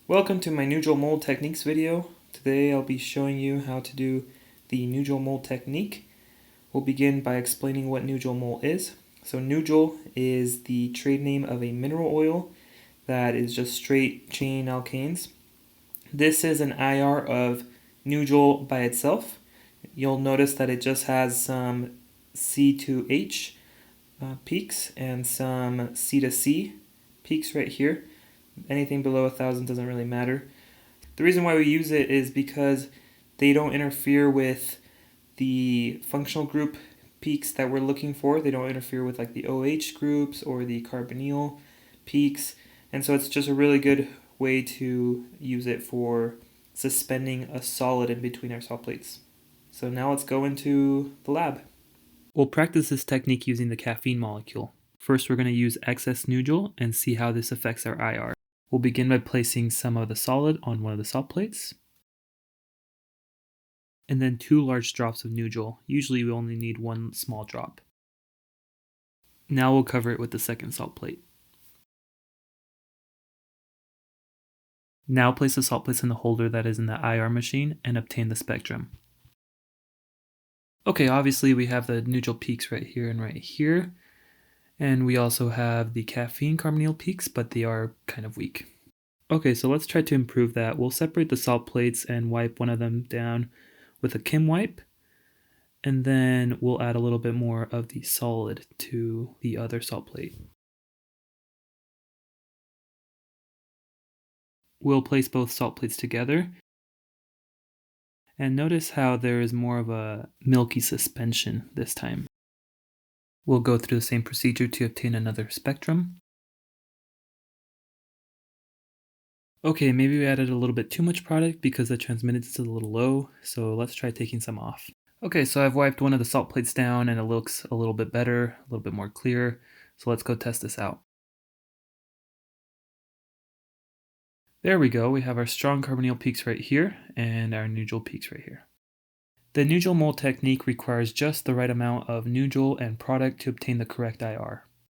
Welcome to my Nujol mold techniques video. Today I'll be showing you how to do the Nujol mold technique. We'll begin by explaining what Nujol mold is. So Nujol is the trade name of a mineral oil that is just straight chain alkanes. This is an IR of Nujol by itself. You'll notice that it just has some C to H peaks and some C to C peaks right here. Anything below 1,000 doesn't really matter. The reason why we use it is because they don't interfere with the functional group peaks that we're looking for. They don't interfere with like the OH groups or the carbonyl peaks. And so it's just a really good way to use it for suspending a solid in between our salt plates. So now let's go into the lab. We'll practice this technique using the caffeine molecule. First, we're going to use excess Nujol and see how this affects our IR. We'll begin by placing some of the solid on one of the salt plates, and then 2 large drops of Nujol. Usually we only need 1 small drop. Now we'll cover it with the second salt plate. Now place the salt plates in the holder that is in the IR machine and obtain the spectrum. Okay, obviously we have the Nujol peaks right here and right here. And we also have the caffeine carbonyl peaks, but they are kind of weak. Okay, so let's try to improve that. We'll separate the salt plates and wipe one of them down with a Kim wipe. And then we'll add a little bit more of the solid to the other salt plate. We'll place both salt plates together. And notice how there is more of a milky suspension this time. We'll go through the same procedure to obtain another spectrum. Okay, maybe we added a little bit too much product because the transmittance is a little low, so let's try taking some off. Okay, so I've wiped one of the salt plates down and it looks a little bit better, a little bit more clear, so let's go test this out. There we go, we have our strong carbonyl peaks right here and our Nujol peaks right here. The Nujol mold technique requires just the right amount of Nujol and product to obtain the correct IR.